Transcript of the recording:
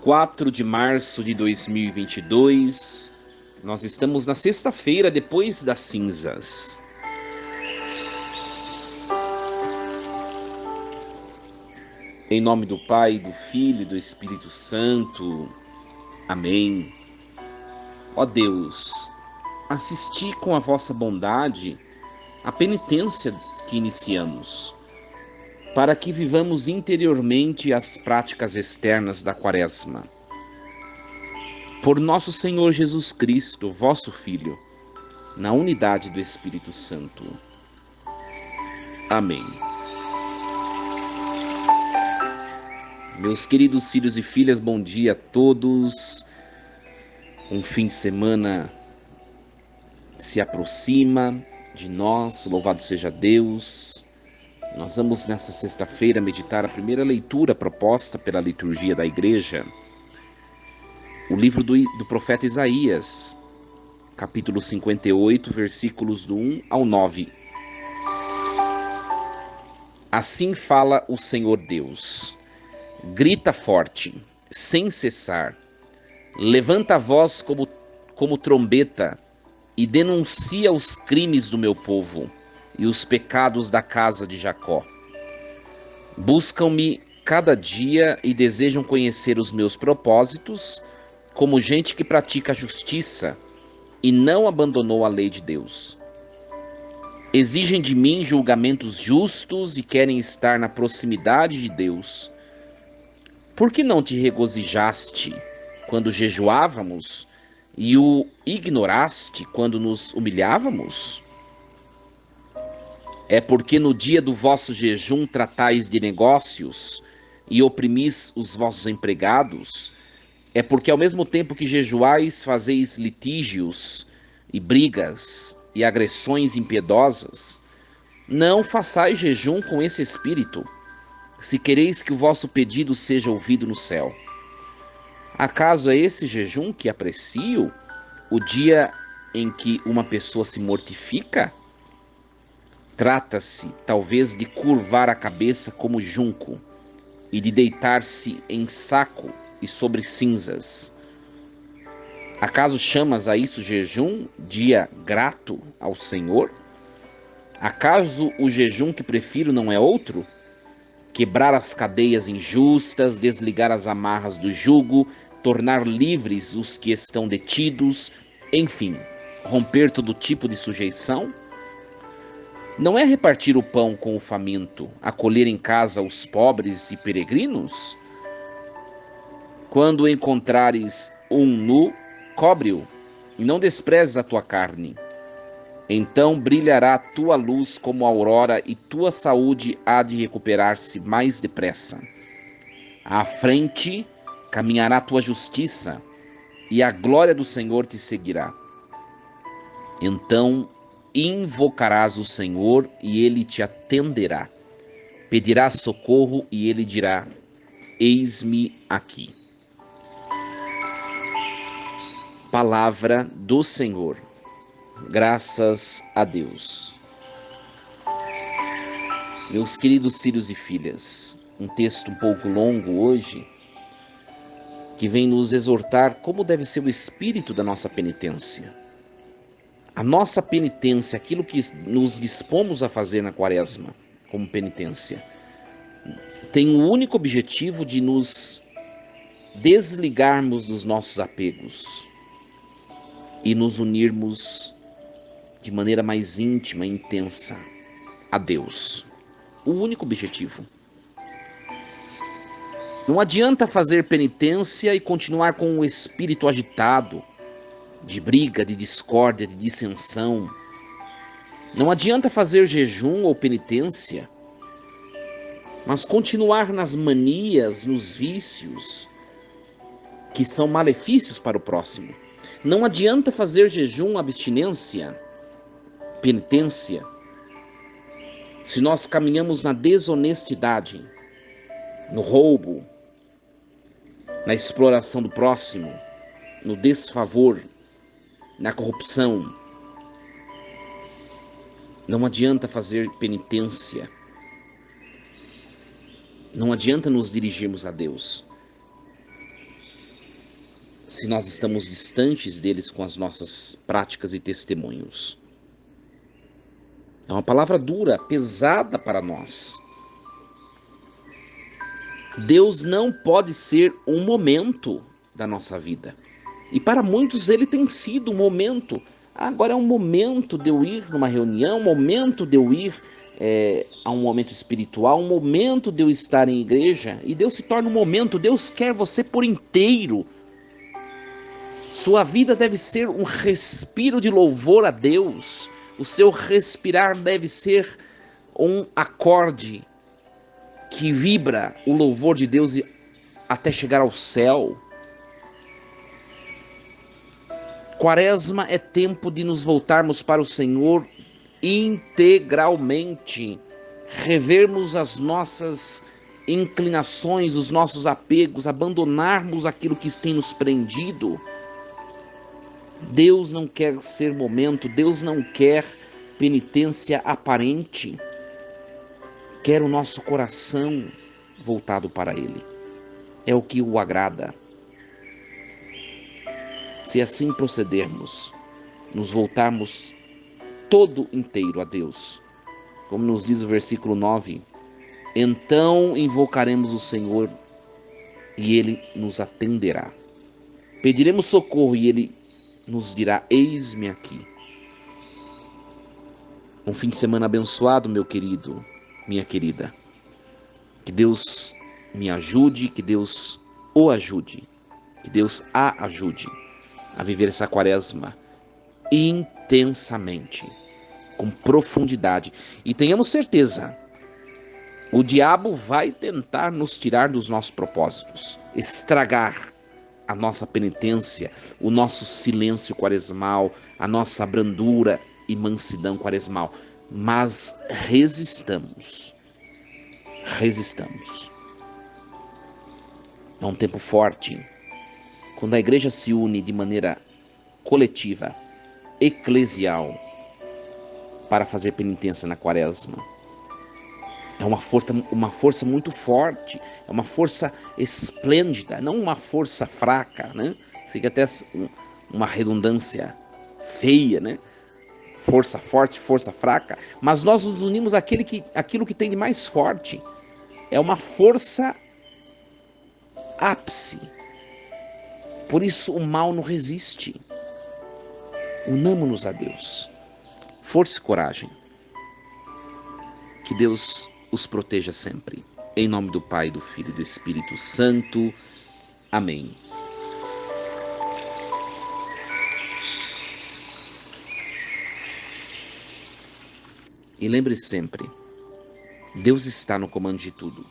4 de março de 2022, nós estamos na sexta-feira depois das cinzas. Em nome do Pai, do Filho e do Espírito Santo. Amém. Ó Deus, assisti com a vossa bondade a penitência que iniciamos, para que vivamos interiormente as práticas externas da Quaresma. Por nosso Senhor Jesus Cristo, vosso Filho, na unidade do Espírito Santo. Amém. Meus queridos filhos e filhas, bom dia a todos. Um fim de semana se aproxima de nós, louvado seja Deus. Nós vamos nessa sexta-feira meditar a primeira leitura proposta pela liturgia da igreja, o livro do profeta Isaías, capítulo 58, versículos do 1 ao 9. Assim fala o Senhor Deus: grita forte, sem cessar, levanta a voz como trombeta e denuncia os crimes do meu povo e os pecados da casa de Jacó. Buscam-me cada dia e desejam conhecer os meus propósitos, como gente que pratica a justiça e não abandonou a lei de Deus. Exigem de mim julgamentos justos e querem estar na proximidade de Deus. Por que não te regozijaste quando jejuávamos e o ignoraste quando nos humilhávamos? É porque no dia do vosso jejum tratais de negócios e oprimis os vossos empregados? É porque ao mesmo tempo que jejuais fazeis litígios e brigas e agressões impiedosas? Não façais jejum com esse espírito, se quereis que o vosso pedido seja ouvido no céu. Acaso é esse jejum que aprecio, o dia em que uma pessoa se mortifica? Trata-se, talvez, de curvar a cabeça como junco e de deitar-se em saco e sobre cinzas. Acaso chamas a isso jejum, dia grato ao Senhor? Acaso o jejum que prefiro não é outro? Quebrar as cadeias injustas, desligar as amarras do jugo, tornar livres os que estão detidos, enfim, romper todo tipo de sujeição? Não é repartir o pão com o faminto, acolher em casa os pobres e peregrinos? Quando encontrares um nu, cobre-o, e não desprezes a tua carne. Então brilhará a tua luz como a aurora, e tua saúde há de recuperar-se mais depressa. À frente caminhará a tua justiça, e a glória do Senhor te seguirá. Então invocarás o Senhor, e ele te atenderá. Pedirás socorro, e ele dirá: eis-me aqui. Palavra do Senhor. Graças a Deus. Meus queridos filhos e filhas, um texto um pouco longo hoje, que vem nos exortar como deve ser o espírito da nossa penitência. A nossa penitência, aquilo que nos dispomos a fazer na Quaresma, como penitência, tem o único objetivo de nos desligarmos dos nossos apegos e nos unirmos de maneira mais íntima e intensa a Deus. O único objetivo. Não adianta fazer penitência e continuar com o espírito agitado, de briga, de discórdia, de dissensão. Não adianta fazer jejum ou penitência, mas continuar nas manias, nos vícios, que são malefícios para o próximo. Não adianta fazer jejum, abstinência, penitência, se nós caminhamos na desonestidade, no roubo, na exploração do próximo, no desfavor, na corrupção. Não adianta fazer penitência. Não adianta nos dirigirmos a Deus. se nós estamos distantes deles com as nossas práticas e testemunhos. É uma palavra dura, pesada para nós. Deus não pode ser um momento da nossa vida. E para muitos ele tem sido um momento. Agora é um momento de eu ir numa reunião, um momento de eu ir a um momento espiritual, um momento de eu estar em igreja. E Deus se torna um momento, Deus quer você por inteiro. Sua vida deve ser um respiro de louvor a Deus. O seu respirar deve ser um acorde que vibra o louvor de Deus até chegar ao céu. Quaresma é tempo de nos voltarmos para o Senhor integralmente, revermos as nossas inclinações, os nossos apegos, abandonarmos aquilo que tem nos prendido. Deus não quer ser momento, Deus não quer penitência aparente, quer o nosso coração voltado para Ele. É o que o agrada. Se assim procedermos, nos voltarmos todo inteiro a Deus, como nos diz o versículo 9, então invocaremos o Senhor e Ele nos atenderá. Pediremos socorro e Ele nos dirá, eis-me aqui. Um fim de semana abençoado, meu querido, minha querida. Que Deus me ajude, que Deus o ajude, que Deus a ajude a viver essa quaresma intensamente, com profundidade. E tenhamos certeza, o diabo vai tentar nos tirar dos nossos propósitos, estragar a nossa penitência, o nosso silêncio quaresmal, a nossa brandura e mansidão quaresmal. Mas resistamos. Resistamos. É um tempo forte. Quando a igreja se une de maneira coletiva, eclesial, para fazer penitência na quaresma. É uma força muito forte, é uma força esplêndida, não uma força fraca, né? Fica até uma redundância feia, né? Força forte, força fraca. Mas nós nos unimos àquilo que tem de mais forte. É uma força ápice. Por isso o mal não resiste. Unamo-nos a Deus. Força e coragem. Que Deus os proteja sempre. Em nome do Pai, do Filho e do Espírito Santo. Amém. E lembre sempre, Deus está no comando de tudo.